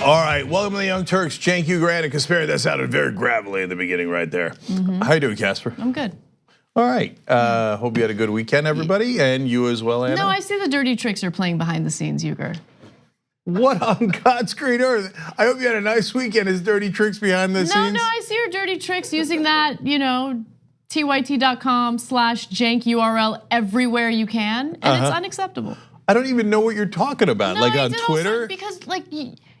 All right, welcome to the Young Turks. Cenk, Uygur, and Kasparian. That sounded very gravelly in the beginning right there. How you doing, Casper? I'm good. All right, hope you had a good weekend, everybody, and you as well, Anna. No, I see the dirty tricks are playing behind the scenes, Uygur. What on God's green earth? I hope you had a nice weekend. Is dirty tricks behind the scenes? No, I see your dirty tricks using that, tyt.com/Cenk URL everywhere you can, and it's unacceptable. I don't even know what you're talking about. No, like on Twitter? Because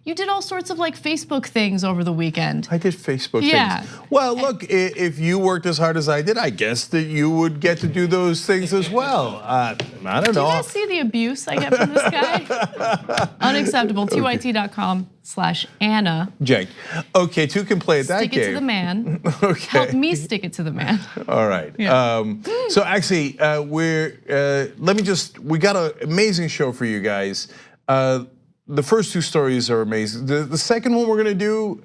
you did all sorts of Facebook things over the weekend. I did Facebook things. Well, look, if you worked as hard as I did, I guess that you would get to do those things as well. I don't know. Do you guys see the abuse I get from this guy? Unacceptable. tyt.com/Anna. Cenk. Okay, two can play at that game. Stick it to the man. Okay. Help me stick it to the man. All right. Yeah. So actually, we got an amazing show for you guys. The first two stories are amazing. The second one we're gonna do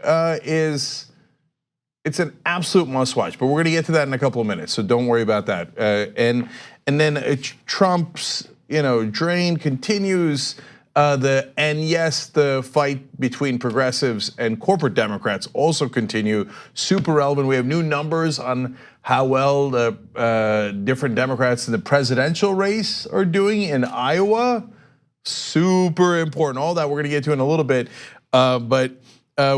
it's an absolute must watch, but we're gonna get to that in a couple of minutes, so don't worry about that. And then Trump's drain continues. The fight between progressives and corporate Democrats also continue. Super relevant. We have new numbers on how well the different Democrats in the presidential race are doing in Iowa. Super important. All that we're gonna get to in a little bit, but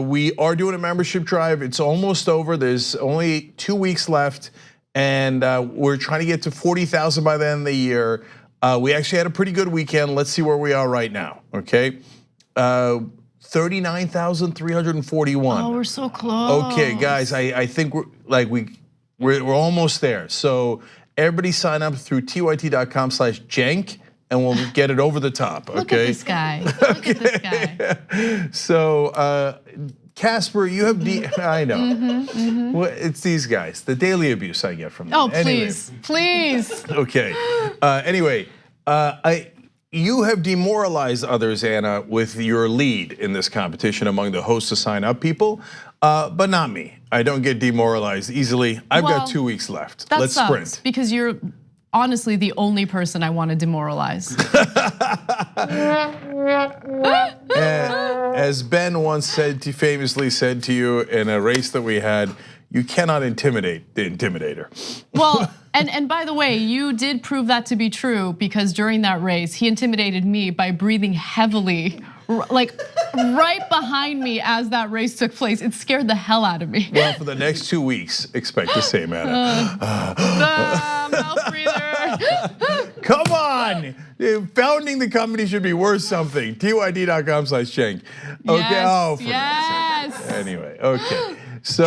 we are doing a membership drive. It's almost over. There's only 2 weeks left, and we're trying to get to 40,000 by the end of the year. We actually had a pretty good weekend. Let's see where we are right now. Okay, 39,341. Oh, we're so close. Okay, guys, I think we're almost there. So everybody sign up through tyt.com/Cenk. And we'll get it over the top, okay? Look at this guy, look at this guy. So, Casper, you have, I know. Well, it's these guys, the daily abuse I get from them. Oh, please, please. Okay, anyway, you have demoralized others, Anna, with your lead in this competition among the hosts to sign up people, but not me. I don't get demoralized easily. I've got 2 weeks left. Let's sprint. Because you're honestly the only person I want to demoralize. As Ben once famously said to you in a race that we had, you cannot intimidate the intimidator. Well, and by the way, you did prove that to be true, because during that race, he intimidated me by breathing heavily, like right behind me as that race took place. It scared the hell out of me. Well, for the next 2 weeks, expect the same, Anna. Mouth breather. Come on, founding the company should be worth something. tyt.com/Cenk. Okay, Yes, for yes. Anyway, okay. So,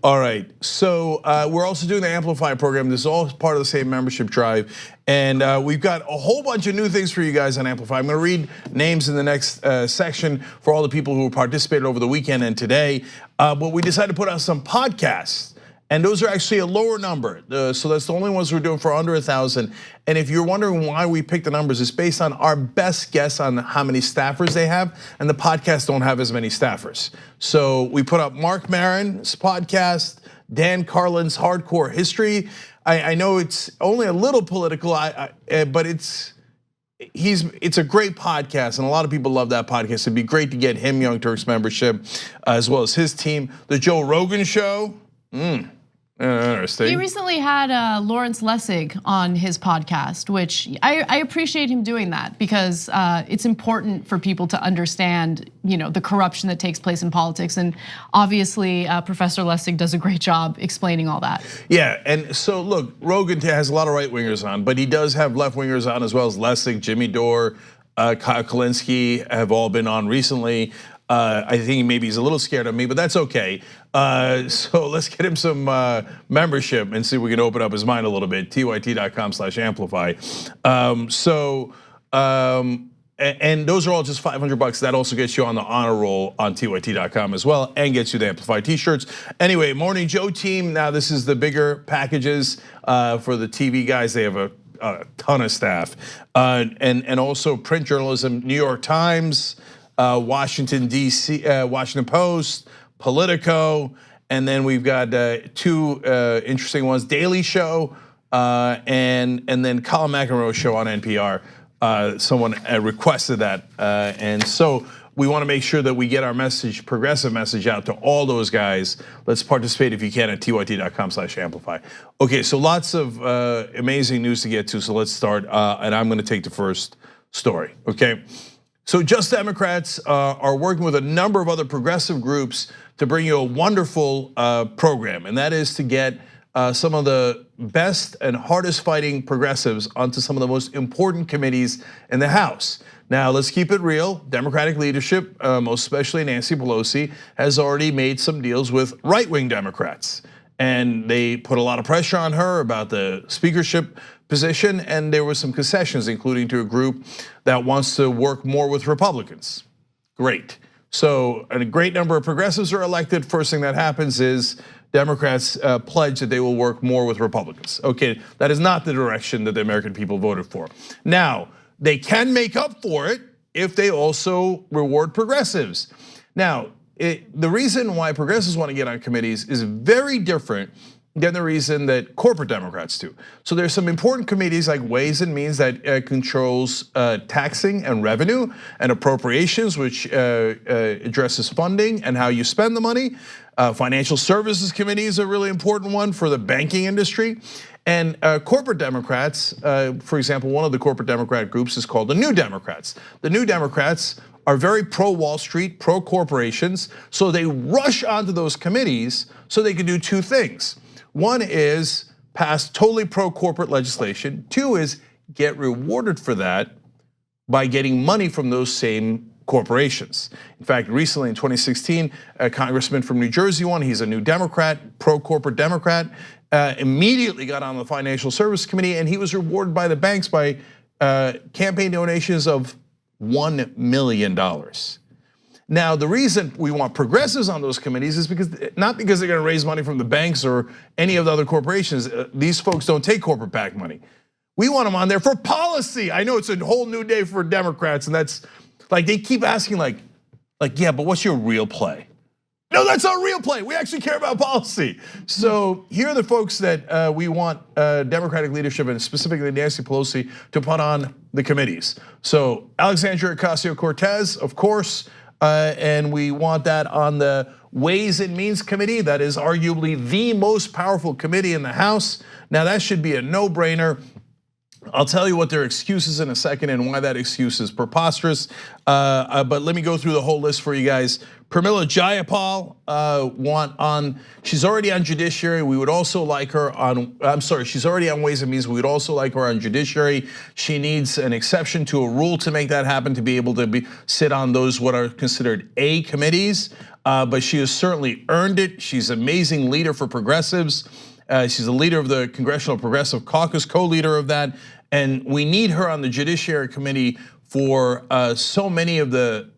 all right. So we're also doing the Amplify program. This is all part of the same membership drive. And we've got a whole bunch of new things for you guys on Amplify. I'm gonna read names in the next section for all the people who participated over the weekend and today. But we decided to put out some podcasts. And those are actually a lower number. So that's the only ones we're doing for under 1,000. And if you're wondering why we picked the numbers, it's based on our best guess on how many staffers they have. And the podcasts don't have as many staffers. So we put up Mark Maron's podcast, Dan Carlin's Hardcore History. I know it's only a little political, but it's a great podcast, and a lot of people love that podcast. It'd be great to get him Young Turks membership, as well as his team. The Joe Rogan Show. Interesting. He recently had Lawrence Lessig on his podcast, which I appreciate him doing that, because it's important for people to understand, the corruption that takes place in politics, and obviously Professor Lessig does a great job explaining all that. Yeah, and so look, Rogan has a lot of right wingers on, but he does have left wingers on as well, as Lessig, Jimmy Dore, Kyle Kulinski have all been on recently. I think maybe he's a little scared of me, but that's okay. So let's get him some membership and see if we can open up his mind a little bit. tyt.com/Amplify. And those are all just $500. That also gets you on the honor roll on tyt.com as well, and gets you the Amplify t-shirts. Anyway, Morning Joe team. Now this is the bigger packages for the TV guys. They have a ton of staff, and also print journalism. New York Times, Washington D.C., Washington Post, Politico, and then we've got two interesting ones: Daily Show, and then Colin McEnroe show on NPR. Someone requested that, and so we want to make sure that we get our message, progressive message, out to all those guys. Let's participate if you can at tyt.com/amplify. Okay, so lots of amazing news to get to. So let's start, and I'm going to take the first story. Okay, so Just Democrats are working with a number of other progressive groups to bring you a wonderful program, and that is to get some of the best and hardest fighting progressives onto some of the most important committees in the House. Now, let's keep it real. Democratic leadership, most especially Nancy Pelosi, has already made some deals with right-wing Democrats. And they put a lot of pressure on her about the speakership position, and there were some concessions, including to a group that wants to work more with Republicans. Great. So a great number of progressives are elected. First thing that happens is Democrats pledge that they will work more with Republicans. Okay, that is not the direction that the American people voted for. Now, they can make up for it if they also reward progressives. Now, the reason why progressives want to get on committees is very different than the reason that corporate Democrats do. So there's some important committees like Ways and Means that controls taxing and revenue and appropriations, which addresses funding and how you spend the money. Financial Services Committee is a really important one for the banking industry. And corporate Democrats, for example, one of the corporate Democrat groups is called the New Democrats. The New Democrats are very pro-Wall Street, pro-corporations, so they rush onto those committees so they can do two things. One is pass totally pro-corporate legislation. Two is get rewarded for that by getting money from those same corporations. In fact, recently in 2016, a congressman from New Jersey won. He's a New Democrat, pro-corporate Democrat, immediately got on the Financial Services Committee, and he was rewarded by the banks by campaign donations of $1 million. Now, the reason we want progressives on those committees is not because they're going to raise money from the banks or any of the other corporations. These folks don't take corporate PAC money. We want them on there for policy. I know it's a whole new day for Democrats, and that's like they keep asking, like, yeah, but what's your real play? No, that's our real play. We actually care about policy. So here are the folks that we want Democratic leadership and specifically Nancy Pelosi to put on the committees. So Alexandria Ocasio-Cortez, of course, and we want that on the Ways and Means Committee. That is arguably the most powerful committee in the House. Now that should be a no-brainer. I'll tell you what their excuse is in a second and why that excuse is preposterous. But let me go through the whole list for you guys. Pramila Jayapal she's already on Judiciary. We would also like her on, she's already on Ways and Means. We would also like her on Judiciary. She needs an exception to a rule to make that happen, to be able to sit on those what are considered A committees. But she has certainly earned it. She's an amazing leader for progressives. She's the leader of the Congressional Progressive Caucus, co-leader of that. And we need her on the Judiciary Committee for so many of the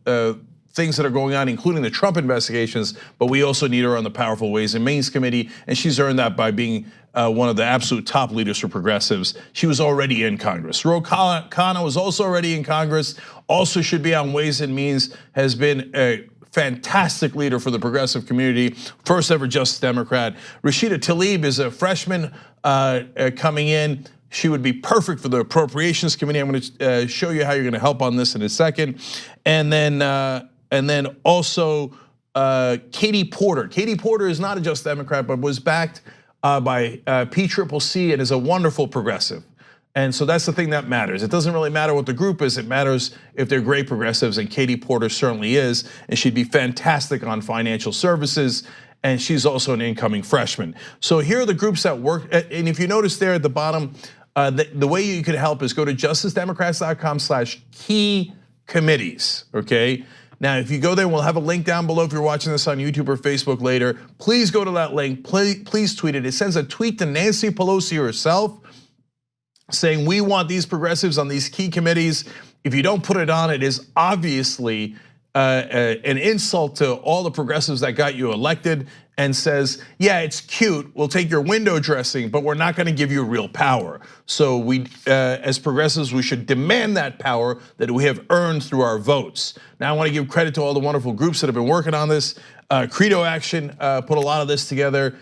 things that are going on, including the Trump investigations, but we also need her on the powerful Ways and Means Committee, and she's earned that by being one of the absolute top leaders for progressives. She was already in Congress. Ro Khanna was also already in Congress, also should be on Ways and Means, has been a fantastic leader for the progressive community, first ever Justice Democrat. Rashida Tlaib is a freshman coming in. She would be perfect for the Appropriations Committee. I'm going to show you how you're going to help on this in a second. And then also Katie Porter. Katie Porter is not a Just Democrat, but was backed by PCCC and is a wonderful progressive. And so that's the thing that matters. It doesn't really matter what the group is. It matters if they're great progressives, and Katie Porter certainly is. And she'd be fantastic on financial services. And she's also an incoming freshman. So here are the groups that work. And if you notice there at the bottom, the way you could help is go to justicedemocrats.com/key committees, okay? Now, if you go there, we'll have a link down below if you're watching this on YouTube or Facebook later. Please go to that link, please tweet it. It sends a tweet to Nancy Pelosi herself saying we want these progressives on these key committees. If you don't put it on, it is obviously an insult to all the progressives that got you elected, and says, yeah, it's cute, we'll take your window dressing, but we're not gonna give you real power. So we, as progressives, we should demand that power that we have earned through our votes. Now I wanna give credit to all the wonderful groups that have been working on this. Credo Action put a lot of this together.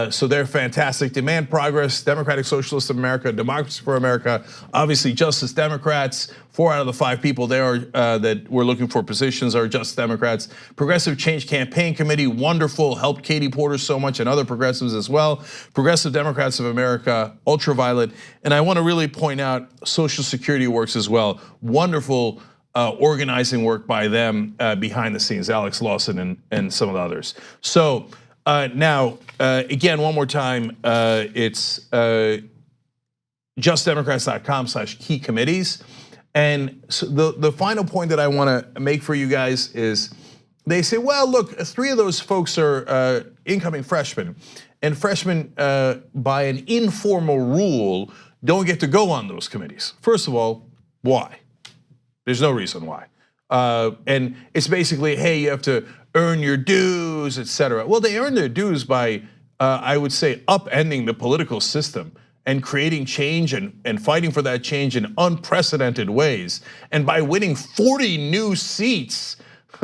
So they're fantastic. Demand progress, Democratic Socialists of America, Democracy for America, obviously Justice Democrats. 4 out of the 5 people there that we're looking for positions are Justice Democrats. Progressive Change Campaign Committee, wonderful, helped Katie Porter so much and other progressives as well. Progressive Democrats of America, Ultraviolet. And I wanna really point out Social Security Works as well. Wonderful organizing work by them behind the scenes, Alex Lawson and some of the others. So now, again, one more time, it's justdemocrats.com/key committees. And so the final point that I wanna make for you guys is, they say, well, look, 3 of those folks are incoming freshmen. And freshmen, by an informal rule, don't get to go on those committees. First of all, why? There's no reason why. And it's basically, hey, you have to earn your dues, etc. Well, they earn their dues by, I would say, upending the political system and creating change and fighting for that change in unprecedented ways, and by winning 40 new seats.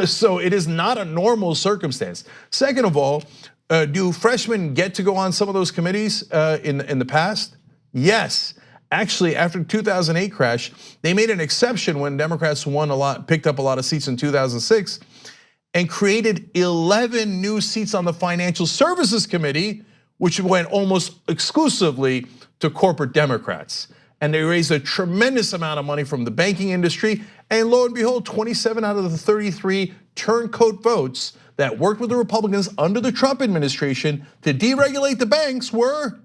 So it is not a normal circumstance. Second of all, do freshmen get to go on some of those committees in the past? Yes. Actually, after the 2008 crash, they made an exception when Democrats picked up a lot of seats in 2006, and created 11 new seats on the Financial Services Committee, which went almost exclusively to corporate Democrats. And they raised a tremendous amount of money from the banking industry. And lo and behold, 27 out of the 33 turncoat votes that worked with the Republicans under the Trump administration to deregulate the banks were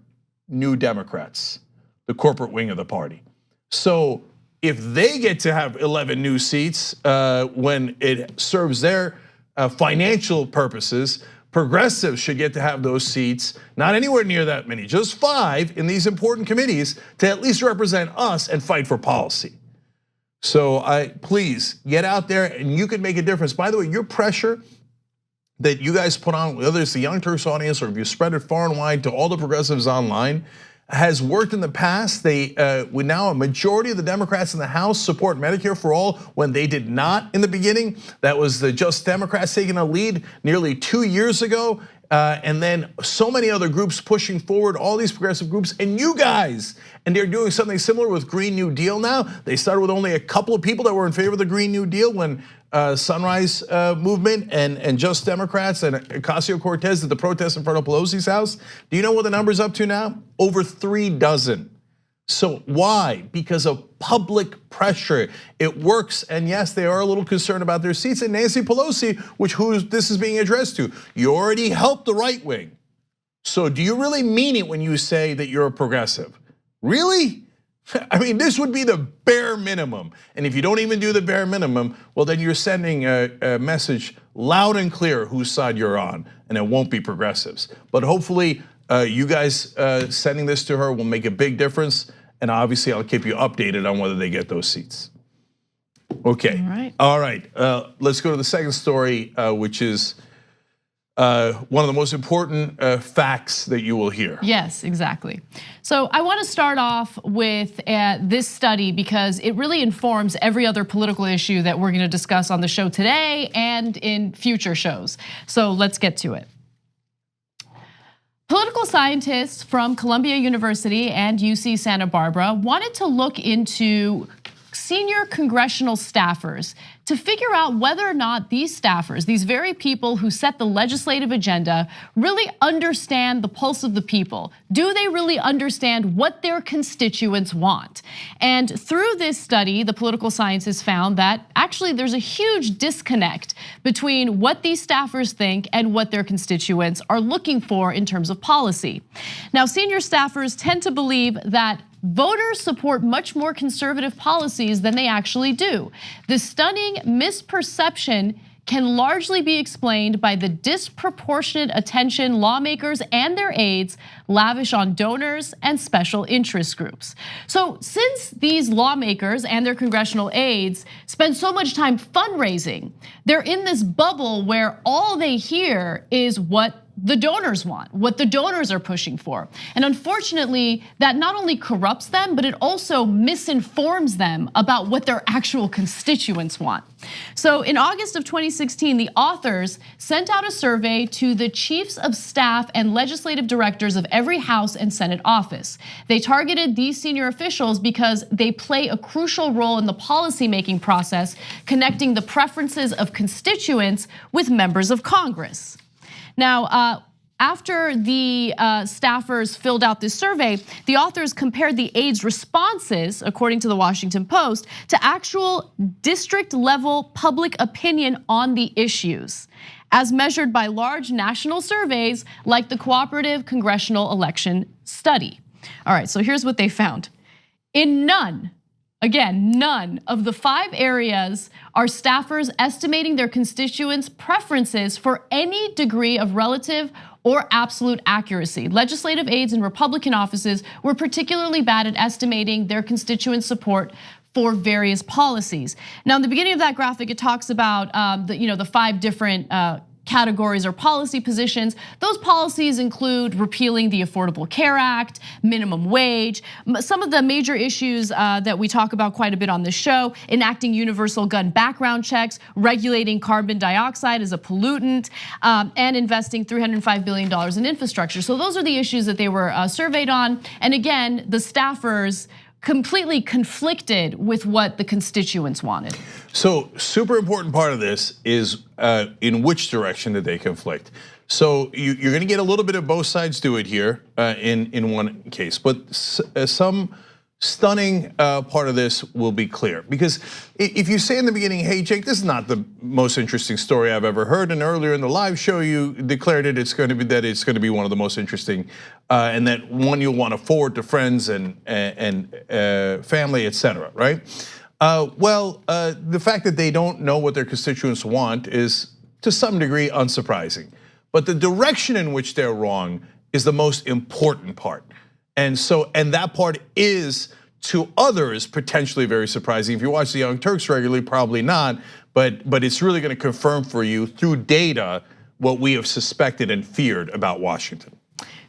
new Democrats, the corporate wing of the party. So if they get to have 11 new seats when it serves their financial purposes, progressives should get to have those seats, not anywhere near that many, just 5 in these important committees to at least represent us and fight for policy. So please get out there and you can make a difference. By the way, your pressure that you guys put on, whether it's the Young Turks audience or if you spread it far and wide to all the progressives online, has worked in the past. Now a majority of the Democrats in the House support Medicare for all when they did not in the beginning. That was the Just Democrats taking a lead nearly 2 years ago. And then so many other groups pushing forward, all these progressive groups, and you guys. And they're doing something similar with Green New Deal now. They started with only a couple of people that were in favor of the Green New Deal when Sunrise Movement and Just Democrats and Ocasio-Cortez did the protest in front of Pelosi's house. Do you know what the number's up to now? Over 3 dozen. So why? Because of public pressure. It works, and yes, they are a little concerned about their seats. And Nancy Pelosi, who this is being addressed to, you already helped the right wing. So do you really mean it when you say that you're a progressive? Really? I mean, this would be the bare minimum. And if you don't even do the bare minimum, well, then you're sending a message loud and clear whose side you're on, and it won't be progressives. But hopefully, you guys sending this to her will make a big difference. And obviously, I'll keep you updated on whether they get those seats. Okay, all right. Let's go to the second story, which is one of the most important facts that you will hear. Yes, exactly. So I want to start off with this study because it really informs every other political issue that we're going to discuss on the show today and in future shows. So let's get to it. Political scientists from Columbia University and UC Santa Barbara wanted to look into senior congressional staffers to figure out whether or not these staffers, these very people who set the legislative agenda, really understand the pulse of the people. Do they really understand what their constituents want? And through this study, the political scientists found that actually there's a huge disconnect between what these staffers think and what their constituents are looking for in terms of policy. Now, senior staffers tend to believe that voters support much more conservative policies than they actually do. The stunning misperception can largely be explained by the disproportionate attention lawmakers and their aides lavish on donors and special interest groups. So since these lawmakers and their congressional aides spend so much time fundraising, they're in this bubble where all they hear is what the donors want, what the donors are pushing for. And unfortunately, that not only corrupts them, but it also misinforms them about what their actual constituents want. So in August of 2016, the authors sent out a survey to the chiefs of staff and legislative directors of every House and Senate office. They targeted these senior officials because they play a crucial role in the policymaking process, connecting the preferences of constituents with members of Congress. Now, after the staffers filled out this survey, the authors compared the aides' responses, according to the Washington Post, to actual district level public opinion on the issues, as measured by large national surveys like the Cooperative Congressional Election Study. All right, so here's what they found. In none of the 5 areas are staffers estimating their constituents' preferences for any degree of relative or absolute accuracy. Legislative aides in Republican offices were particularly bad at estimating their constituents' support for various policies. Now, in the beginning of that graphic, it talks about the 5 different categories or policy positions. Those policies include repealing the Affordable Care Act, minimum wage, some of the major issues that we talk about quite a bit on this show, enacting universal gun background checks, regulating carbon dioxide as a pollutant, and investing $305 billion in infrastructure. So those are the issues that they were surveyed on. And again, the staffers completely conflicted with what the constituents wanted. So super important part of this is in which direction did they conflict? So you're gonna get a little bit of both sides do it here in one case, but some stunning part of this will be clear. Because if you say in the beginning, hey Jake, this is not the most interesting story I've ever heard, and earlier in the live show you declared it's going to be one of the most interesting, and that one you'll want to forward to friends and family, etc. Right? The fact that they don't know what their constituents want is to some degree unsurprising, but the direction in which they're wrong is the most important part. And that part is to others potentially very surprising. If you watch the Young Turks regularly, probably not, but it's really gonna confirm for you through data what we have suspected and feared about Washington.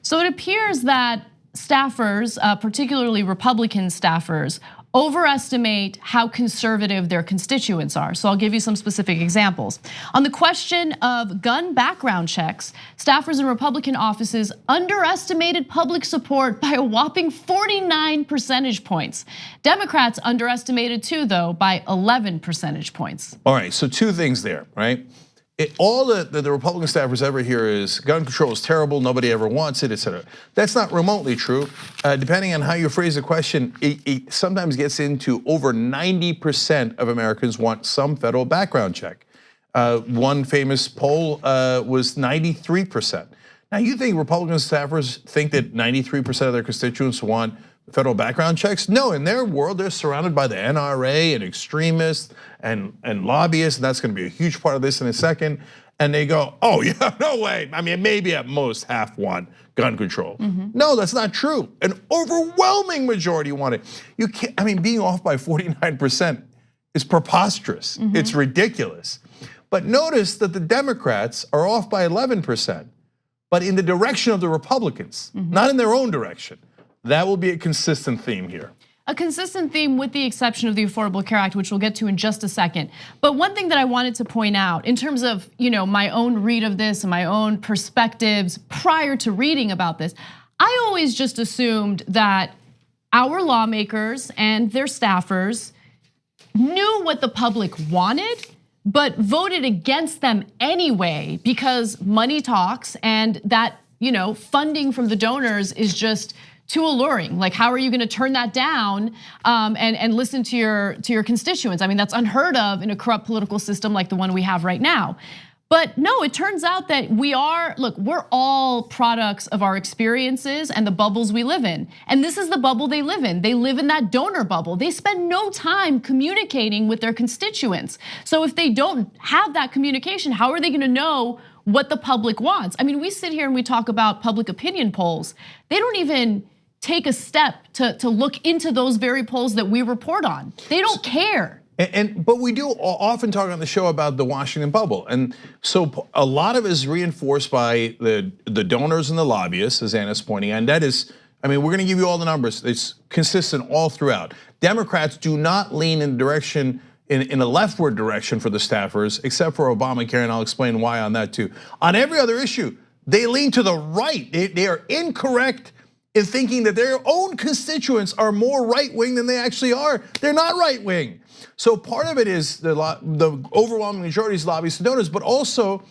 So it appears that staffers, particularly Republican staffers, overestimate how conservative their constituents are. So I'll give you some specific examples. On the question of gun background checks, staffers in Republican offices underestimated public support by a whopping 49 percentage points. Democrats underestimated too, though, by 11 percentage points. All right, so 2 things there, right? All that the Republican staffers ever hear is gun control is terrible, nobody ever wants it, etc. That's not remotely true. Depending on how you phrase the question, it sometimes gets into over 90% of Americans want some federal background check. One famous poll was 93%. Now you think Republican staffers think that 93% of their constituents want federal background checks? No, in their world, they're surrounded by the NRA and extremists and lobbyists, and that's gonna be a huge part of this in a second. And they go, oh yeah, no way. I mean, maybe at most half want gun control. No, that's not true. An overwhelming majority want it. You can't, I mean, being off by 49% is preposterous. It's ridiculous. But notice that the Democrats are off by 11%, but in the direction of the Republicans, not in their own direction. That will be a consistent theme here. A consistent theme with the exception of the Affordable Care Act, which we'll get to in just a second. But one thing that I wanted to point out in terms of my own read of this and my own perspectives prior to reading about this, I always just assumed that our lawmakers and their staffers knew what the public wanted, but voted against them anyway because money talks, and that funding from the donors is just too alluring. Like, how are you gonna turn that down and listen to your constituents? I mean, that's unheard of in a corrupt political system like the one we have right now. But no, it turns out that we're all products of our experiences and the bubbles we live in. And this is the bubble they live in. They live in that donor bubble. They spend no time communicating with their constituents. So if they don't have that communication, how are they gonna know what the public wants? I mean, we sit here and we talk about public opinion polls. They don't even take a step to look into those very polls that we report on. They don't care. But we do often talk on the show about the Washington bubble, and so a lot of it is reinforced by the donors and the lobbyists, as Anna's pointing out. And that is, I mean, we're going to give you all the numbers. It's consistent all throughout. Democrats do not lean in the direction, in a leftward direction for the staffers, except for Obamacare, and I'll explain why on that too. On every other issue, they lean to the right. They are incorrect in thinking that their own constituents are more right-wing than they actually are. They're not right-wing. So part of it is the overwhelming majority is lobbyists and donors, but also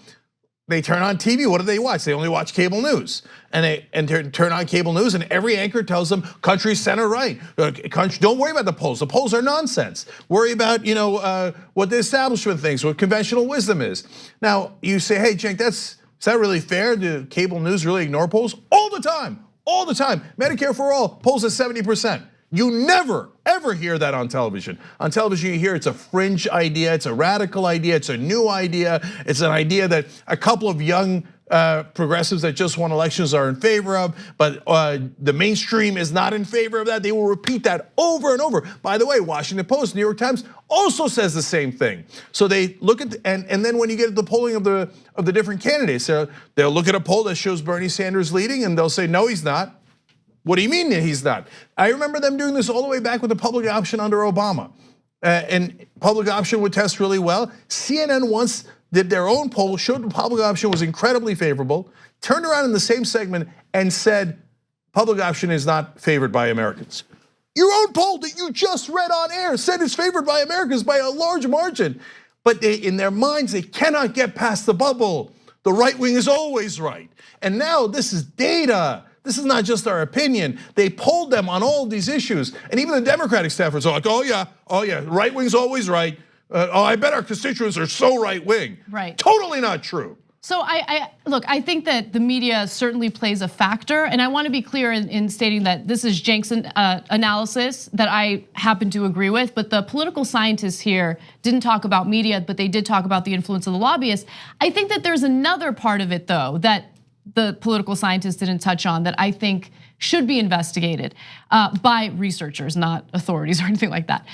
they turn on TV. What do they watch? They only watch cable news, and they turn on cable news, and every anchor tells them country center right. Don't worry about the polls. The polls are nonsense. Worry about what the establishment thinks, what conventional wisdom is. Now you say, hey, Cenk, is that really fair? Do cable news really ignore polls? All the time. All the time. Medicare for all, polls at 70%. You never, ever hear that on television. On television, you hear it's a fringe idea, it's a radical idea, it's a new idea. It's an idea that a couple of young progressives that just won elections are in favor of, but the mainstream is not in favor of that. They will repeat that over and over. By the way, Washington Post, New York Times also says the same thing. So they look at, and then when you get the polling of the different candidates, they'll look at a poll that shows Bernie Sanders leading, and they'll say, no, he's not. What do you mean that he's not? I remember them doing this all the way back with the public option under Obama. And public option would test really well. CNN once did their own poll, showed the public option was incredibly favorable, turned around in the same segment and said, public option is not favored by Americans. Your own poll that you just read on air said it's favored by Americans by a large margin. But in their minds, they cannot get past the bubble. The right wing is always right. And now this is data. This is not just our opinion. They polled them on all of these issues. And even the Democratic staffers are like, oh yeah, right wing's always right. Oh, I bet our constituents are so right wing. Right. Totally not true. So look, I think that the media certainly plays a factor, and I want to be clear in stating that this is Cenk's analysis that I happen to agree with, but the political scientists here didn't talk about media, but they did talk about the influence of the lobbyists. I think that there's another part of it though that the political scientists didn't touch on that I think should be investigated by researchers, not authorities or anything like that.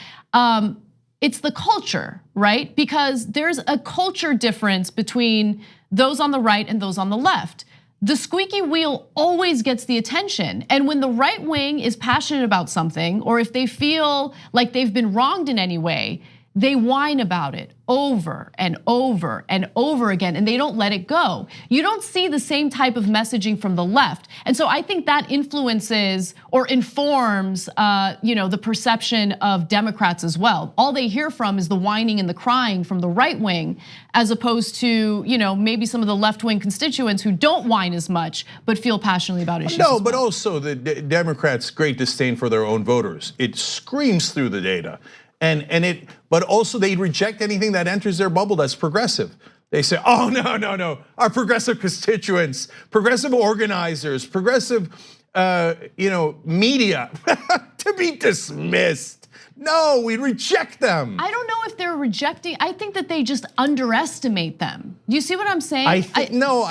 It's the culture, right? Because there's a culture difference between those on the right and those on the left. The squeaky wheel always gets the attention. And when the right wing is passionate about something, or if they feel like they've been wronged in any way, they whine about it over and over and over again, and they don't let it go. You don't see the same type of messaging from the left. And so I think that influences or informs the perception of Democrats as well. All they hear from is the whining and the crying from the right wing, as opposed to maybe some of the left wing constituents who don't whine as much, but feel passionately about issues. No, but also the Democrats' great disdain for their own voters. It screams through the data. But also they reject anything that enters their bubble that's progressive. They say, oh, no, our progressive constituents, progressive organizers, progressive, media, to be dismissed. No, we reject them. I don't know if they're rejecting. I think that they just underestimate them. Do you see what I'm saying? I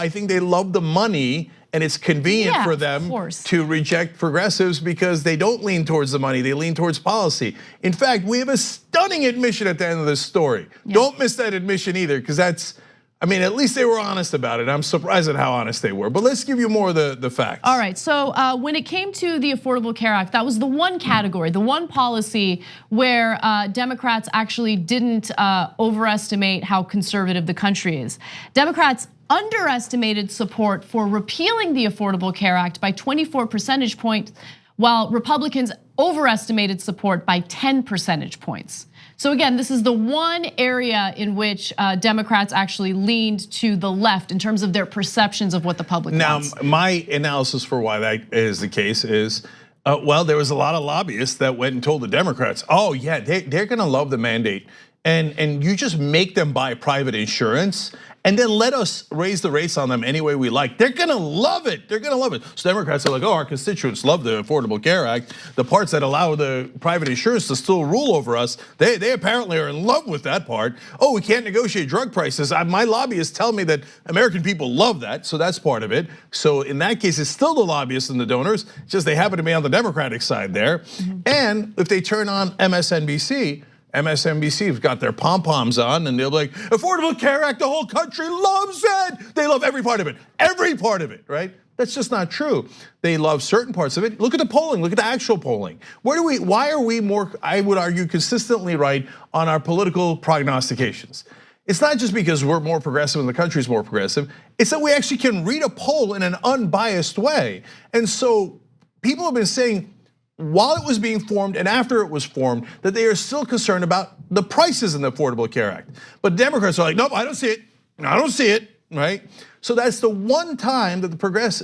think they love the money. And it's convenient for them to reject progressives because they don't lean towards the money, they lean towards policy. In fact, we have a stunning admission at the end of this story. Yeah. Don't miss that admission either, because at least they were honest about it. I'm surprised at how honest they were, but let's give you more of the facts. All right, so when it came to the Affordable Care Act, that was the one category, the one policy where Democrats actually didn't overestimate how conservative the country is. Democrats underestimated support for repealing the Affordable Care Act by 24 percentage points, while Republicans overestimated support by 10 percentage points. So again, this is the one area in which Democrats actually leaned to the left in terms of their perceptions of what the public wants. Now, my analysis for why that is the case is, there was a lot of lobbyists that went and told the Democrats, oh yeah, they're gonna love the mandate. And you just make them buy private insurance and then let us raise the rates on them any way we like. They're gonna love it, they're gonna love it. So Democrats are like, oh, our constituents love the Affordable Care Act. The parts that allow the private insurance to still rule over us, they apparently are in love with that part. Oh, we can't negotiate drug prices. My lobbyists tell me that American people love that, so that's part of it. So in that case, it's still the lobbyists and the donors, just they happen to be on the Democratic side there. Mm-hmm. And if they turn on MSNBC, MSNBC's got their pom-poms on and they'll be like, Affordable Care Act, the whole country loves it. They love every part of it, right? That's just not true. They love certain parts of it. Look at the polling, look at the actual polling. Why are we more, I would argue, consistently right on our political prognostications? It's not just because we're more progressive and the country's more progressive, it's that we actually can read a poll in an unbiased way. And so people have been saying, while it was being formed and after it was formed, that they are still concerned about the prices in the Affordable Care Act. But Democrats are like, nope, I don't see it, right? So that's the one time that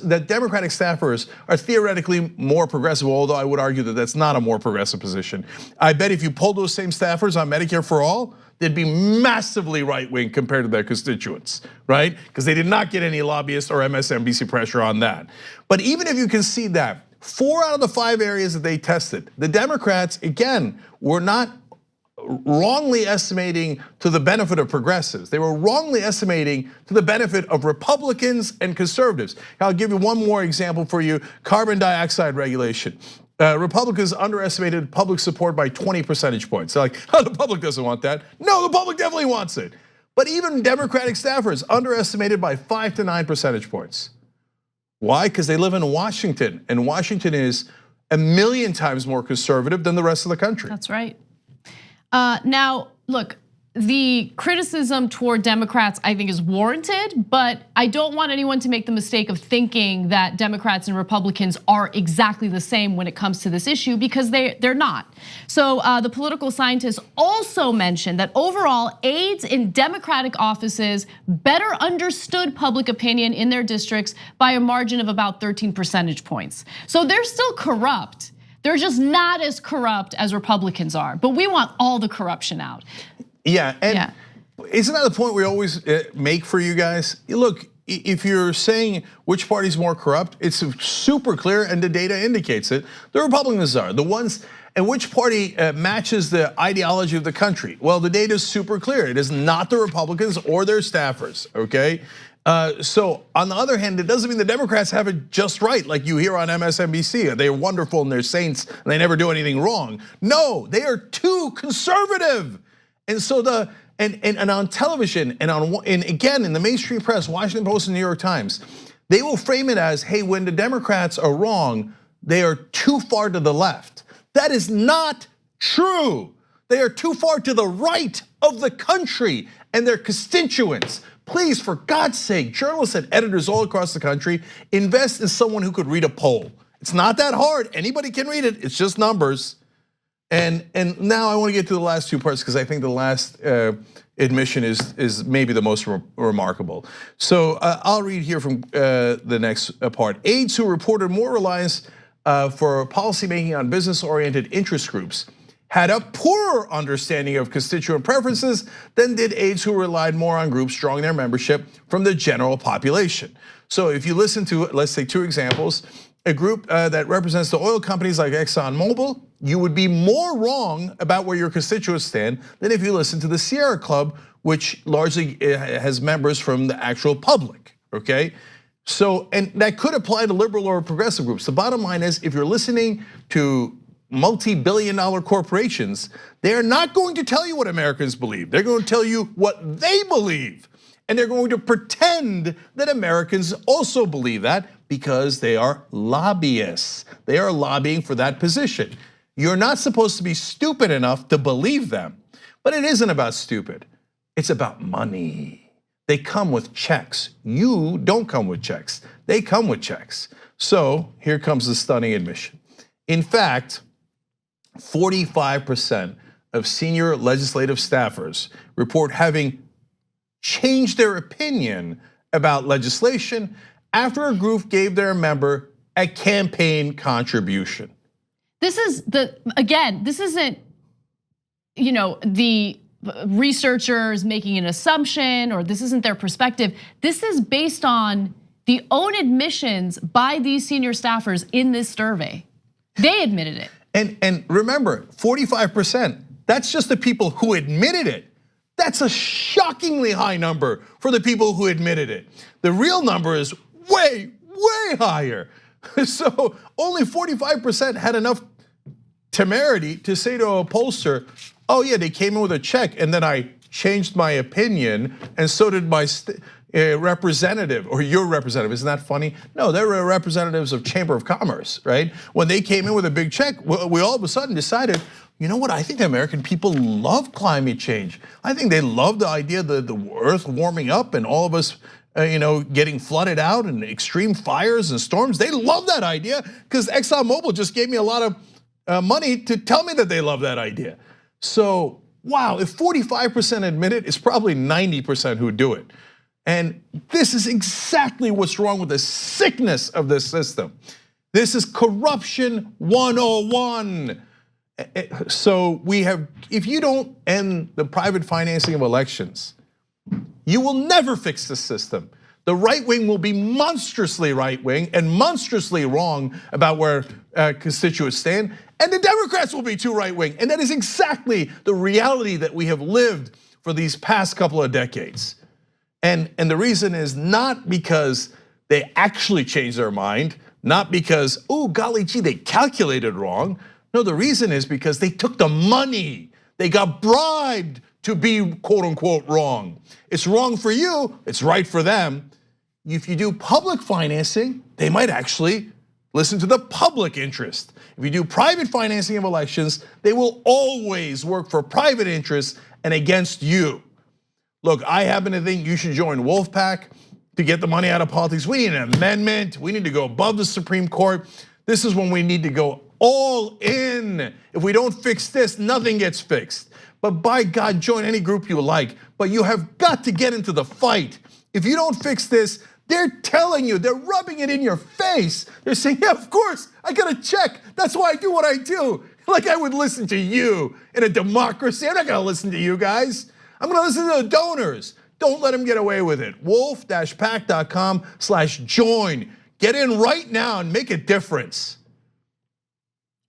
that Democratic staffers are theoretically more progressive, although I would argue that that's not a more progressive position. I bet if you polled those same staffers on Medicare for All, they'd be massively right-wing compared to their constituents, right? Because they did not get any lobbyist or MSNBC pressure on that. But even if you can see that, 4 out of the 5 areas that they tested, the Democrats, again, were not wrongly estimating to the benefit of progressives. They were wrongly estimating to the benefit of Republicans and conservatives. I'll give you one more example for you, carbon dioxide regulation. Republicans underestimated public support by 20 percentage points. They're like, oh, the public doesn't want that. No, the public definitely wants it. But even Democratic staffers underestimated by 5 to 9 percentage points. Why? Because they live in Washington, and Washington is a million times more conservative than the rest of the country. That's right. Now, look, the criticism toward Democrats, I think, is warranted, but I don't want anyone to make the mistake of thinking that Democrats and Republicans are exactly the same when it comes to this issue, because they're not. So the political scientists also mentioned that overall, aides in Democratic offices better understood public opinion in their districts by a margin of about 13 percentage points. So they're still corrupt. They're just not as corrupt as Republicans are, but we want all the corruption out. Yeah, and isn't that the point we always make for you guys? Look, if you're saying which party's more corrupt, it's super clear and the data indicates it. The Republicans are the ones, and which party matches the ideology of the country? Well, the data is super clear. It is not the Republicans or their staffers, okay? So on the other hand, it doesn't mean the Democrats have it just right, like you hear on MSNBC. They're wonderful and they're saints and they never do anything wrong. No, they are too conservative. And so and on television and again in the mainstream press, Washington Post and New York Times, they will frame it as, hey, when the Democrats are wrong, they are too far to the left. That is not true. They are too far to the right of the country and their constituents. Please, for God's sake, journalists and editors all across the country, invest in someone who could read a poll. It's not that hard. Anybody can read it. It's just numbers. And now I want to get to the last 2 parts because I think the last admission is maybe the most remarkable. So I'll read here from the next part. Aides who reported more reliance for policymaking on business-oriented interest groups had a poorer understanding of constituent preferences than did aides who relied more on groups drawing their membership from the general population. So if you listen to, let's take 2 examples, a group that represents the oil companies like ExxonMobil, you would be more wrong about where your constituents stand than if you listen to the Sierra Club, which largely has members from the actual public, okay? So, and that could apply to liberal or progressive groups. The bottom line is, if you're listening to multi-billion-dollar corporations, they're not going to tell you what Americans believe. They're going to tell you what they believe. And they're going to pretend that Americans also believe that because they are lobbyists. They are lobbying for that position. You're not supposed to be stupid enough to believe them. But it isn't about stupid. It's about money. They come with checks. You don't come with checks. They come with checks. So here comes the stunning admission. In fact, 45% of senior legislative staffers report having changed their opinion about legislation after a group gave their member a campaign contribution. This is this isn't, the researchers making an assumption, or this isn't their perspective. This is based on the own admissions by these senior staffers in this survey. They admitted it. And remember, 45%, that's just the people who admitted it. That's a shockingly high number for the people who admitted it. The real number is way, way higher. So only 45% had enough temerity to say to a pollster, oh yeah, they came in with a check and then I changed my opinion and so did my representative or your representative. Isn't that funny? No, they were representatives of Chamber of Commerce, right? When they came in with a big check, we all of a sudden decided, you know what? I think the American people love climate change. I think they love the idea that the earth warming up and all of us getting flooded out and extreme fires and storms. They love that idea because ExxonMobil just gave me a lot of money to tell me that they love that idea. So, wow, if 45% admit it, it's probably 90% who do it. And this is exactly what's wrong with the sickness of this system. This is corruption 101. So we have, if you don't end the private financing of elections, you will never fix the system. The right wing will be monstrously right wing and monstrously wrong about where constituents stand, and the Democrats will be too right wing. And that is exactly the reality that we have lived for these past couple of decades. And the reason is not because they actually changed their mind, not because, oh golly gee, they calculated wrong. No, the reason is because they took the money. They got bribed to be quote unquote wrong. It's wrong for you, it's right for them. If you do public financing, they might actually listen to the public interest. If you do private financing of elections, they will always work for private interests and against you. Look, I happen to think you should join Wolfpack to get the money out of politics. We need an amendment. We need to go above the Supreme Court. This is when we need to go all in. If we don't fix this, nothing gets fixed. But by God, join any group you like, but you have got to get into the fight. If you don't fix this, they're telling you, they're rubbing it in your face. They're saying, yeah, of course, I got to check. That's why I do what I do. Like I would listen to you in a democracy. I'm not gonna listen to you guys. I'm gonna listen to the donors. Don't let them get away with it. wolf-pack.com/join. Get in right now and make a difference.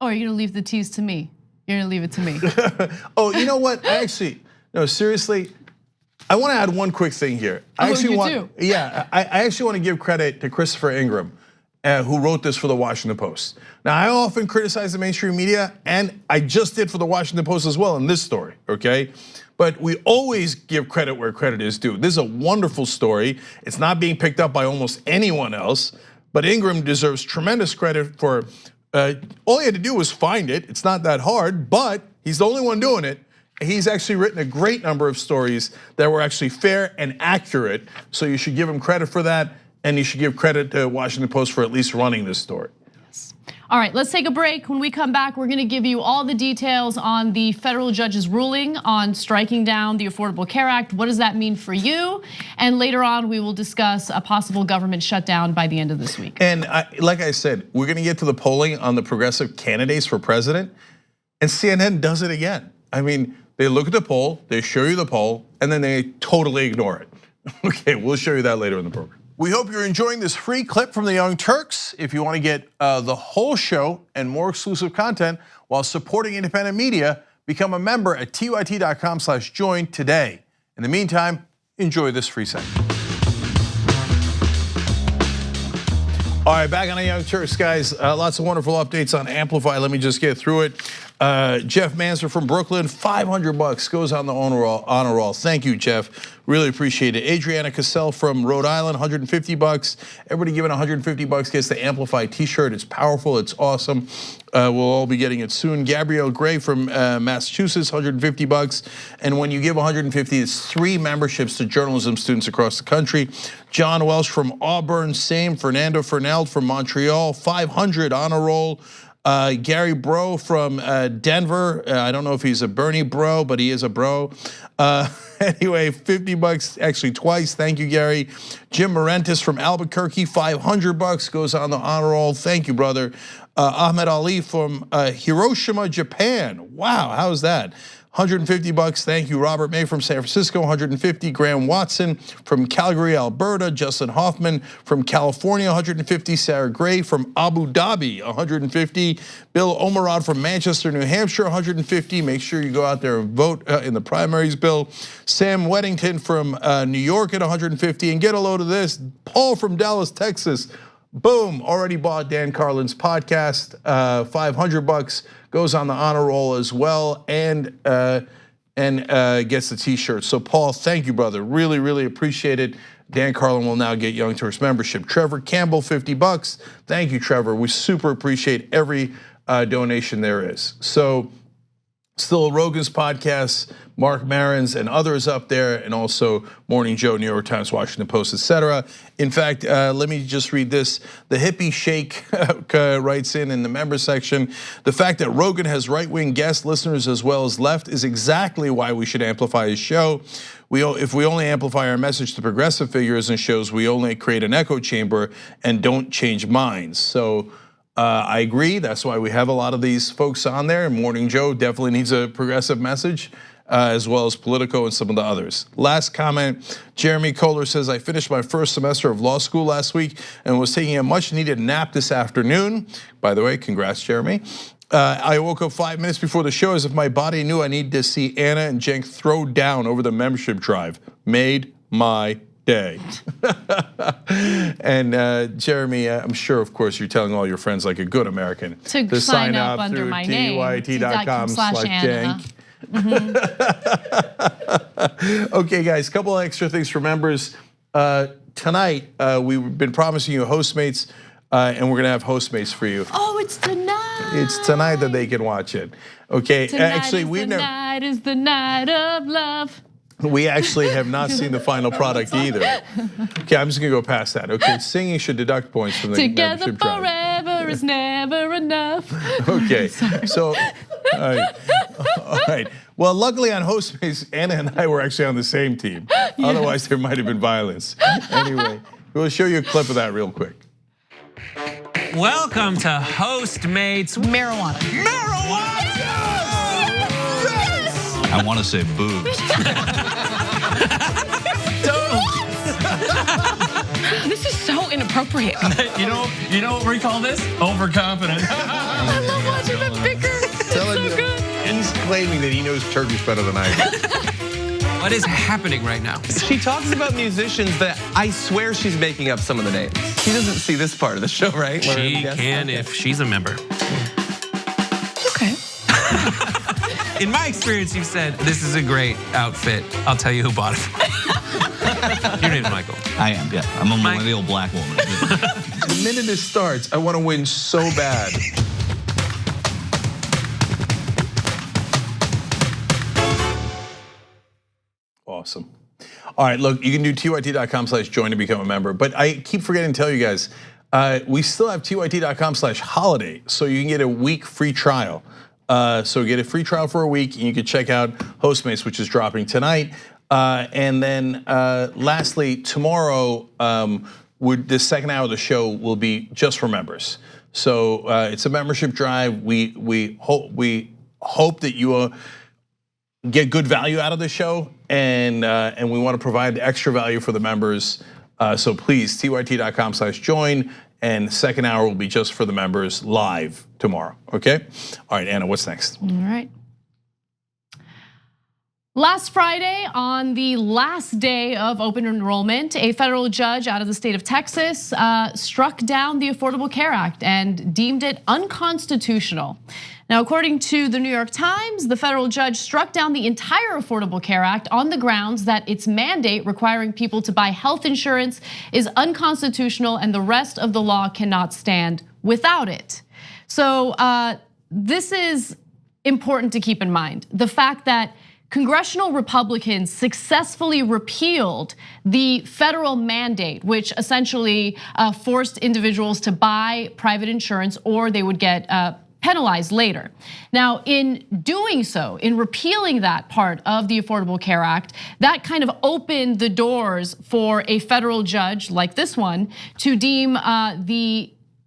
Oh, you're gonna leave the tease to me. You're gonna leave it to me. Oh, you know what? No, seriously, I want to add one quick thing here. I actually want to give credit to Christopher Ingram, who wrote this for the Washington Post. Now, I often criticize the mainstream media, and I just did for the Washington Post as well in this story, okay? But we always give credit where credit is due. This is a wonderful story. It's not being picked up by almost anyone else, but Ingram deserves tremendous credit for, all he had to do was find it. It's not that hard, but he's the only one doing it. He's actually written a great number of stories that were actually fair and accurate. So you should give him credit for that. And you should give credit to Washington Post for at least running this story. Yes. All right, let's take a break. When we come back, we're gonna give you all the details on the federal judge's ruling on striking down the Affordable Care Act. What does that mean for you? And later on, we will discuss a possible government shutdown by the end of this week. And like I said, we're gonna get to the polling on the progressive candidates for president, and CNN does it again. I mean, they look at the poll, they show you the poll, and then they totally ignore it. Okay, we'll show you that later in the program. We hope you're enjoying this free clip from the Young Turks. If you want to get the whole show and more exclusive content while supporting independent media, become a member at tyt.com/join today. In the meantime, enjoy this free segment. All right, back on the Young Turks, guys. Lots of wonderful updates on Amplify. Let me just get through it. Jeff Manser from Brooklyn, $500 goes on the honor roll. Thank you, Jeff. Really appreciate it. Adriana Cassell from Rhode Island, $150. Everybody giving $150 gets the Amplify t-shirt. It's powerful, it's awesome. We'll all be getting it soon. Gabrielle Gray from Massachusetts, $150. And when you give $150, it's 3 memberships to journalism students across the country. John Welsh from Auburn, same. Fernando Fernald from Montreal, $500 honor roll. Gary Bro from Denver. I don't know if he's a Bernie bro, but he is a bro. Anyway, $50, actually twice. Thank you, Gary. Jim Morentis from Albuquerque, $500 goes on the honor roll. Thank you, brother. Ahmed Ali from Hiroshima, Japan. Wow, how's that? $150, thank you. Robert May from San Francisco, $150. Graham Watson from Calgary, Alberta. Justin Hoffman from California, $150. Sarah Gray from Abu Dhabi, $150. Bill Omerod from Manchester, New Hampshire, $150. Make sure you go out there and vote in the primaries, Bill. Sam Weddington from New York at $150. And get a load of this, Paul from Dallas, Texas, Boom, already bought Dan Carlin's podcast. $500 goes on the honor roll as well, and gets the t-shirt. So Paul, thank you, brother. Really, really appreciate it. Dan Carlin will now get Young Turks membership. Trevor Campbell, $50. Thank you, Trevor. We super appreciate every donation there is. So still Rogan's podcast, Mark Maron's and others up there, and also Morning Joe, New York Times, Washington Post, etc. In fact, let me just read this. The hippie Shake writes in the member section, the fact that Rogan has right-wing guest listeners as well as left is exactly why we should amplify his show. If we only amplify our message to progressive figures and shows, we only create an echo chamber and don't change minds. So I agree, that's why we have a lot of these folks on there. Morning Joe definitely needs a progressive message, as well as Politico and some of the others. Last comment, Jeremy Kohler says, I finished my first semester of law school last week and was taking a much needed nap this afternoon. By the way, congrats, Jeremy. I woke up 5 minutes before the show as if my body knew I needed to see Anna and Cenk throw down over the membership drive. Made my day. And Jeremy, I'm sure, of course, you're telling all your friends like a good American to sign up under my name, tyt.com/Cenk. Okay, guys, a couple of extra things for members. Tonight, we've been promising you Hostmates, and we're gonna have Hostmates for you. Oh, it's tonight. It's tonight that they can watch it. Okay, actually, Tonight is the night of love. We actually have not seen the final product either. Okay, I'm just gonna go past that. Okay, singing should deduct points from the Together membership drive. forever is never enough. Okay, so, all right. Well, luckily on Hostmates, Anna and I were actually on the same team. Yes. Otherwise, there might have been violence. Anyway, we'll show you a clip of that real quick. Welcome to Hostmates Marijuana. Marijuana! Yes! I want to say boobs. This is so inappropriate. You know what we call this? Overconfident. I love watching them bicker. It's so good. He's claiming that he knows Turkish better than I do. What is happening right now? She talks about musicians that I swear she's making up some of the names. She doesn't see this part of the show, right? She can if she's a member. Okay. In my experience, you've said, this is a great outfit. I'll tell you who bought it. Your name's Michael. I am, yeah. I'm a millennial black woman. The minute it starts, I want to win so bad. Awesome. All right, look, you can do tyt.com/join to become a member, but I keep forgetting to tell you guys, we still have tyt.com/holiday, so you can get a week free trial. So get a free trial for a week, and you can check out Hostmates, which is dropping tonight. And then lastly, tomorrow, the second hour of the show will be just for members. So it's a membership drive. We hope that you get good value out of the show, and we want to provide extra value for the members. So please, tyt.com/join, and second hour will be just for the members live tomorrow, okay? All right, Anna, what's next? All right. Last Friday, on the last day of open enrollment, a federal judge out of the state of Texas struck down the Affordable Care Act and deemed it unconstitutional. Now, according to the New York Times, the federal judge struck down the entire Affordable Care Act on the grounds that its mandate requiring people to buy health insurance is unconstitutional and the rest of the law cannot stand without it. So this is important to keep in mind. The fact that congressional Republicans successfully repealed the federal mandate, which essentially forced individuals to buy private insurance or they would get penalized later. Now, in doing so, in repealing that part of the Affordable Care Act, that kind of opened the doors for a federal judge like this one to deem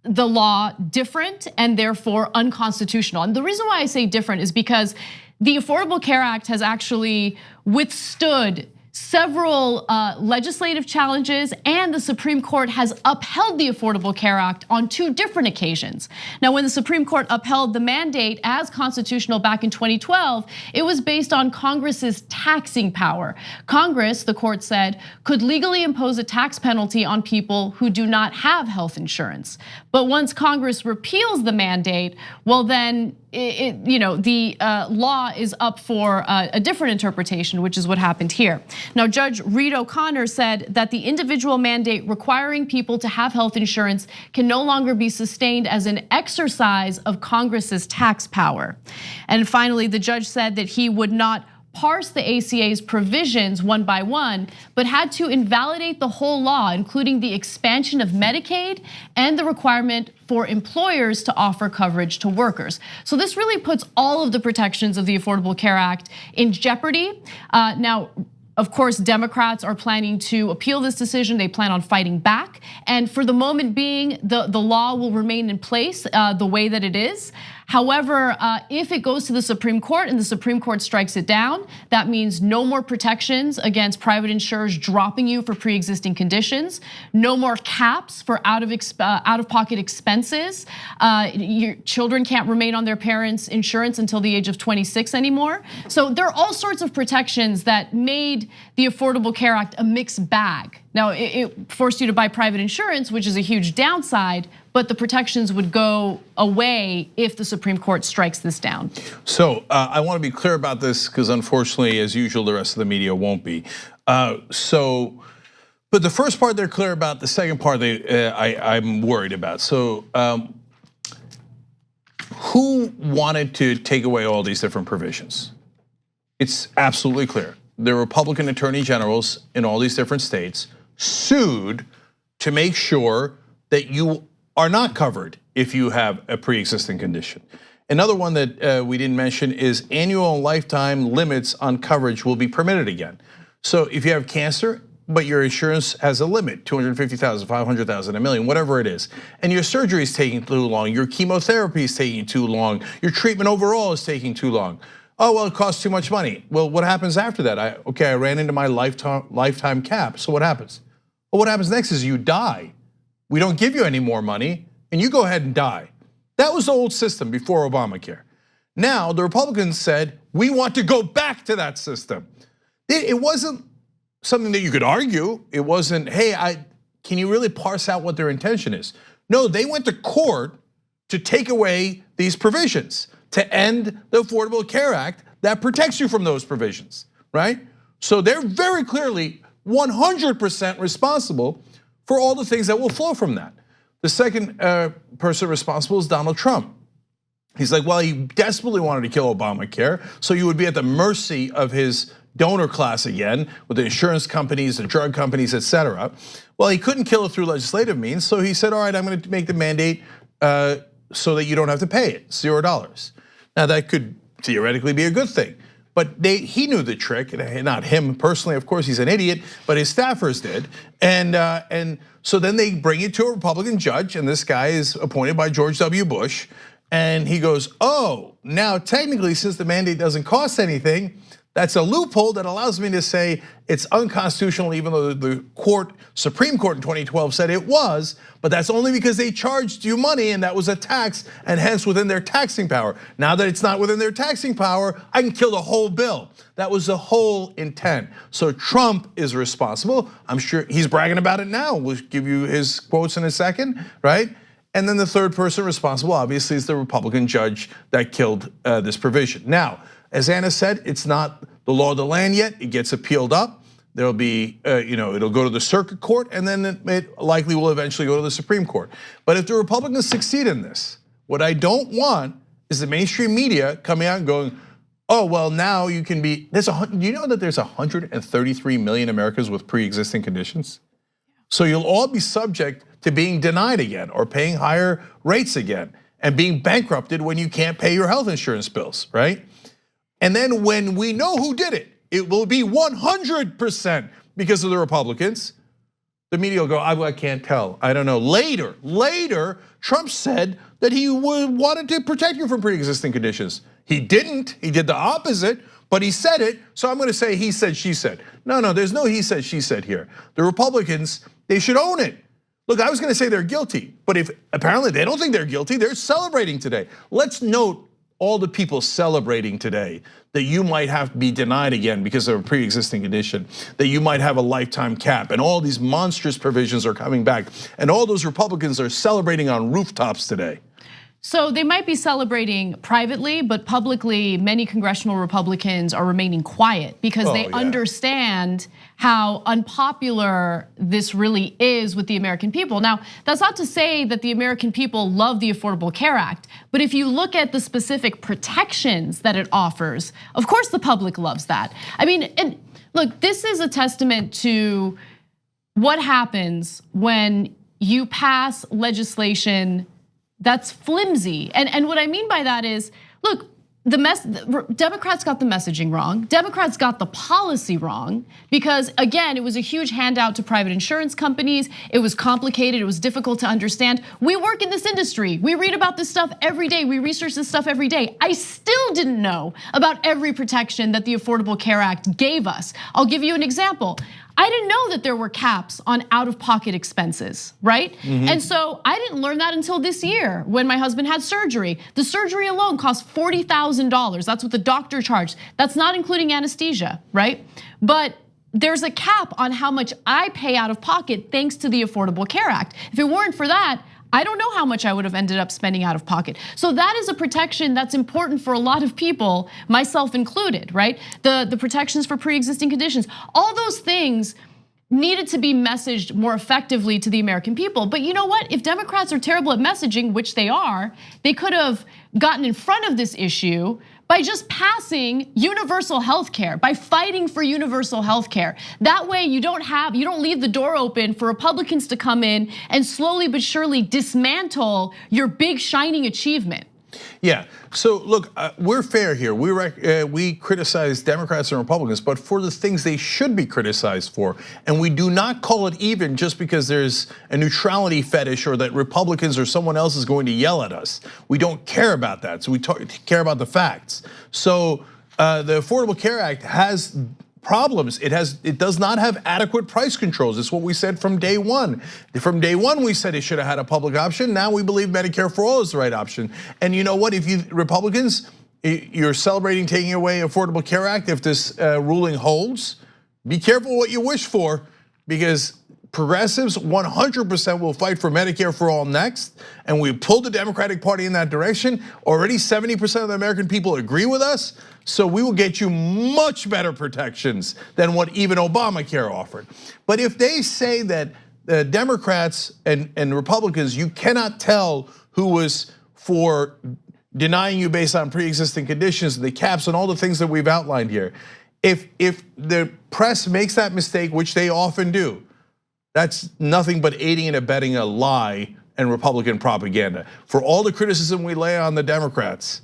the law different and therefore unconstitutional. And the reason why I say different is because the Affordable Care Act has actually withstood several legislative challenges, and the Supreme Court has upheld the Affordable Care Act on 2 different occasions. Now, when the Supreme Court upheld the mandate as constitutional back in 2012, it was based on Congress's taxing power. Congress, the court said, could legally impose a tax penalty on people who do not have health insurance. But once Congress repeals the mandate, well then, the law is up for a different interpretation, which is what happened here. Now, Judge Reed O'Connor said that the individual mandate requiring people to have health insurance can no longer be sustained as an exercise of Congress's tax power. And finally, the judge said that he would not parse the ACA's provisions one by one, but had to invalidate the whole law, including the expansion of Medicaid and the requirement for employers to offer coverage to workers. So this really puts all of the protections of the Affordable Care Act in jeopardy. Now, of course, Democrats are planning to appeal this decision. They plan on fighting back. And for the moment being, the law will remain in place the way that it is. However, if it goes to the Supreme Court and the Supreme Court strikes it down, that means no more protections against private insurers dropping you for pre-existing conditions, no more caps for out-of-pocket expenses. Your children can't remain on their parents' insurance until the age of 26 anymore. So there are all sorts of protections that made the Affordable Care Act a mixed bag. Now, it forced you to buy private insurance, which is a huge downside, but the protections would go away if the Supreme Court strikes this down. So I want to be clear about this because unfortunately, as usual, the rest of the media won't be. But the first part they're clear about, the second part I'm worried about. So who wanted to take away all these different provisions? It's absolutely clear. The Republican attorney generals in all these different states sued to make sure that you are not covered if you have a pre-existing condition. Another one that we didn't mention is annual and lifetime limits on coverage will be permitted again. So if you have cancer, but your insurance has a limit, 250,000, 500,000, a million, whatever it is, and your surgery is taking too long, your chemotherapy is taking too long, your treatment overall is taking too long. Oh, well, it costs too much money. Well, what happens after that? I ran into my lifetime cap, so what happens? Well, what happens next is you die. We don't give you any more money, and you go ahead and die. That was the old system before Obamacare. Now, the Republicans said, we want to go back to that system. It wasn't something that you could argue. It wasn't, hey, can you really parse out what their intention is? No, they went to court to take away these provisions, to end the Affordable Care Act that protects you from those provisions, right? So they're very clearly 100% responsible for all the things that will flow from that. The second person responsible is Donald Trump. He's like, well, he desperately wanted to kill Obamacare, so you would be at the mercy of his donor class again, with the insurance companies, the drug companies, etc. Well, he couldn't kill it through legislative means, so he said, all right, I'm gonna make the mandate so that you don't have to pay it, $0. Now that could theoretically be a good thing, but he knew the trick, and not him personally, of course, he's an idiot, but his staffers did. And so then they bring it to a Republican judge, and this guy is appointed by George W. Bush, and he goes, oh, now technically, since the mandate doesn't cost anything, that's a loophole that allows me to say it's unconstitutional, even though the Supreme Court in 2012 said it was, but that's only because they charged you money and that was a tax, and hence within their taxing power. Now that it's not within their taxing power, I can kill the whole bill. That was the whole intent. So Trump is responsible. I'm sure he's bragging about it now. We'll give you his quotes in a second, right? And then the third person responsible, obviously, is the Republican judge that killed this provision. Now, as Anna said, it's not the law of the land yet. It gets appealed up. There'll be, it'll go to the circuit court, and then it likely will eventually go to the Supreme Court. But if the Republicans succeed in this, what I don't want is the mainstream media coming out and going, oh, well, now you can be, do you know that there's 133 million Americans with pre-existing conditions? So you'll all be subject to being denied again or paying higher rates again and being bankrupted when you can't pay your health insurance bills, right? And then when we know who did it, it will be 100% because of the Republicans. The media will go, I can't tell, I don't know. Later, Trump said that he wanted to protect you from pre-existing conditions. He didn't, he did the opposite, but he said it, so I'm gonna say he said, she said. No, there's no he said, she said here. The Republicans, they should own it. Look, I was gonna say they're guilty, but if apparently they don't think they're guilty, they're celebrating today. Let's note all the people celebrating today that you might have to be denied again because of a pre-existing condition, that you might have a lifetime cap, and all these monstrous provisions are coming back. And all those Republicans are celebrating on rooftops today. So they might be celebrating privately, but publicly, many congressional Republicans are remaining quiet because they understand how unpopular this really is with the American people. Now, that's not to say that the American people love the Affordable Care Act, but if you look at the specific protections that it offers, of course the public loves that. I mean, and look, this is a testament to what happens when you pass legislation that's flimsy. And what I mean by that is, look, Democrats got the messaging wrong. Democrats got the policy wrong because again, it was a huge handout to private insurance companies. It was complicated, it was difficult to understand. We work in this industry. We read about this stuff every day. We research this stuff every day. I still didn't know about every protection that the Affordable Care Act gave us. I'll give you an example. I didn't know that there were caps on out-of-pocket expenses, right? And so I didn't learn that until this year when my husband had surgery. The surgery alone cost $40,000. That's what the doctor charged. That's not including anesthesia, right? But there's a cap on how much I pay out of pocket thanks to the Affordable Care Act. If it weren't for that, I don't know how much I would have ended up spending out of pocket. So that is a protection that's important for a lot of people, myself included, right? The protections for pre-existing conditions, all those things needed to be messaged more effectively to the American people. But you know what? If Democrats are terrible at messaging, which they are, they could have gotten in front of this issue by just passing universal health care, by fighting for universal health care. That way you don't leave the door open for Republicans to come in and slowly but surely dismantle your big shining achievement. Yeah, so look, we're fair here. We criticize Democrats and Republicans, but for the things they should be criticized for. And we do not call it even just because there's a neutrality fetish or that Republicans or someone else is going to yell at us. We don't care about that, so we care about the facts. So the Affordable Care Act has problems. It does not have adequate price controls. It's what we said from day one. From day one, we said it should have had a public option. Now we believe Medicare for all is the right option. And you know what? If you Republicans, you're celebrating taking away Affordable Care Act. If this ruling holds, be careful what you wish for, because progressives 100% will fight for Medicare for all next, and we pulled the Democratic Party in that direction. Already 70% of the American people agree with us, so we will get you much better protections than what even Obamacare offered. But if they say that the Democrats and Republicans, you cannot tell who was for denying you based on pre-existing conditions, the caps and all the things that we've outlined here. If the press makes that mistake, which they often do, that's nothing but aiding and abetting a lie and Republican propaganda. For all the criticism we lay on the Democrats,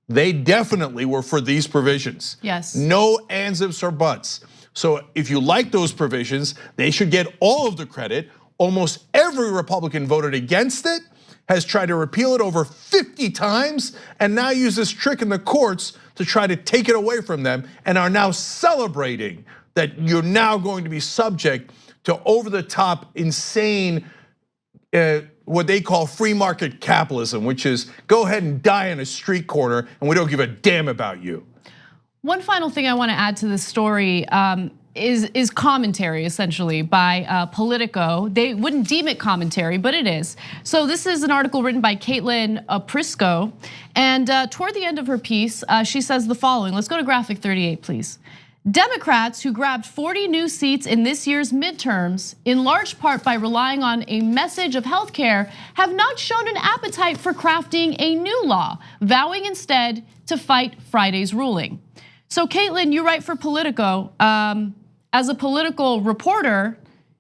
they definitely were for these provisions. Yes. No ands, ifs, or buts. So if you like those provisions, they should get all of the credit. Almost every Republican voted against it, has tried to repeal it over 50 times, and now use this trick in the courts to try to take it away from them, and are now celebrating that you're now going to be subject to over-the-top, insane, what they call free market capitalism, which is go ahead and die in a street corner and we don't give a damn about you. One final thing I want to add to this story is commentary, essentially, by Politico. They wouldn't deem it commentary, but it is. So this is an article written by Caitlin Prisco, and toward the end of her piece, she says the following. Let's go to graphic 38, please. Democrats who grabbed 40 new seats in this year's midterms, in large part by relying on a message of healthcare, have not shown an appetite for crafting a new law, vowing instead to fight Friday's ruling. So Caitlin, you write for Politico. As a political reporter,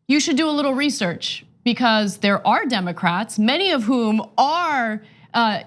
you should do a little research, because there are Democrats, many of whom are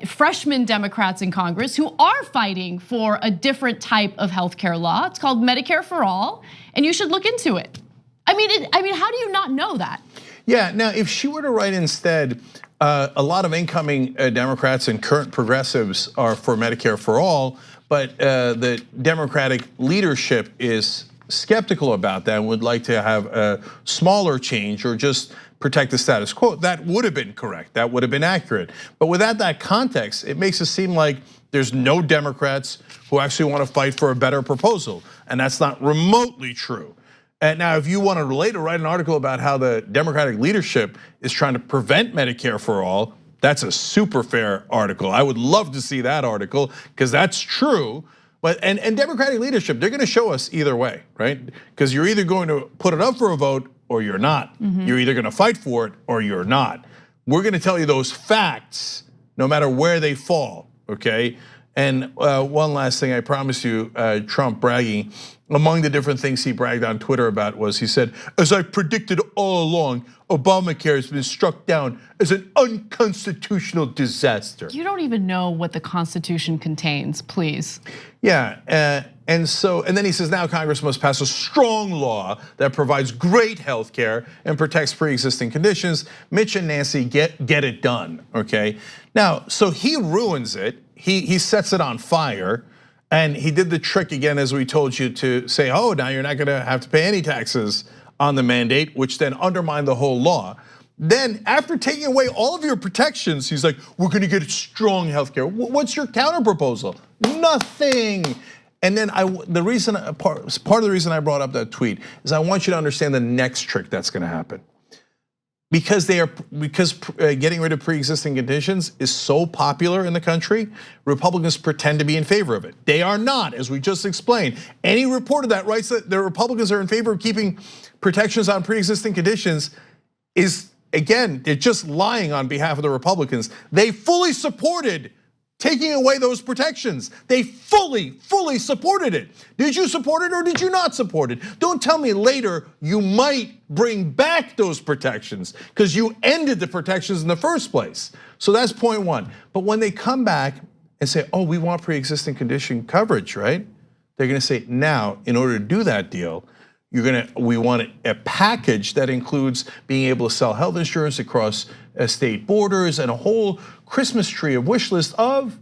freshman Democrats in Congress, who are fighting for a different type of healthcare law. It's called Medicare for all, and you should look into it. I mean, how do you not know that? Yeah, now if she were to write instead, a lot of incoming Democrats and current progressives are for Medicare for all, but the Democratic leadership is skeptical about that and would like to have a smaller change or just protect the status quo. That would have been correct. That would have been accurate. But without that context, it makes it seem like there's no Democrats who actually want to fight for a better proposal. And that's not remotely true. And now, if you want to relate or write an article about how the Democratic leadership is trying to prevent Medicare for all, that's a super fair article. I would love to see that article because that's true. But and Democratic leadership, they're going to show us either way, right? Because you're either going to put it up for a vote or you're not. You're either going to fight for it or you're not. We're going to tell you those facts no matter where they fall, okay? And one last thing, I promise you, Trump bragging, among the different things he bragged on Twitter about was he said, as I predicted all along, Obamacare has been struck down as an unconstitutional disaster. You don't even know what the Constitution contains, please. Yeah, and then he says now Congress must pass a strong law that provides great health care and protects pre-existing conditions. Mitch and Nancy get it done, okay? Now, so he ruins it, he sets it on fire, and he did the trick again, as we told you, to say, oh, now you're not gonna have to pay any taxes on the mandate, which then undermined the whole law. Then after taking away all of your protections, he's like, we're gonna get strong healthcare. What's your counter proposal? Nothing. And then part of the reason I brought up that tweet is I want you to understand the next trick that's gonna happen. Because getting rid of pre-existing conditions is so popular in the country, Republicans pretend to be in favor of it. They are not, as we just explained. Any reporter that writes that the Republicans are in favor of keeping protections on pre-existing conditions is, again, they're just lying on behalf of the Republicans. They fully supported taking away those protections. They fully supported it. Did you support it or did you not support it? Don't tell me later you might bring back those protections because you ended the protections in the first place. So that's point one. But when they come back and say, oh, we want pre-existing condition coverage, right? They're gonna say, now, in order to do that deal, we want a package that includes being able to sell health insurance across state borders and a whole Christmas tree of wish list of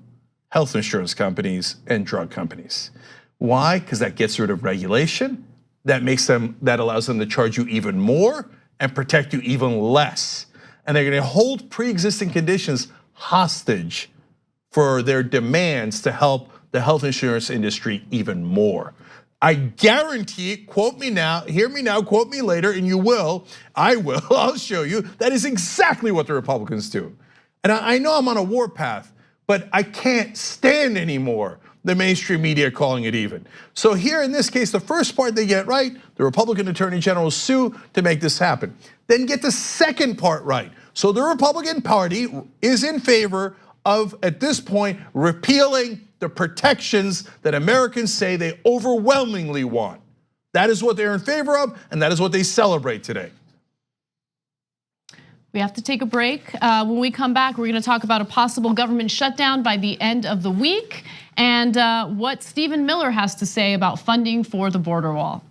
health insurance companies and drug companies. Why? Because that gets rid of regulation, that allows them to charge you even more and protect you even less. And they're gonna hold pre-existing conditions hostage for their demands to help the health insurance industry even more. I guarantee it, quote me now, hear me now, quote me later, and you will, I'll show you, that is exactly what the Republicans do. And I know I'm on a warpath, but I can't stand anymore the mainstream media calling it even. So here in this case, the first part they get right, the Republican Attorney General sue to make this happen. Then get the second part right. So the Republican Party is in favor of, at this point, repealing the protections that Americans say they overwhelmingly want. That is what they're in favor of, and that is what they celebrate today. We have to take a break. When we come back, we're gonna talk about a possible government shutdown by the end of the week and what Stephen Miller has to say about funding for the border wall.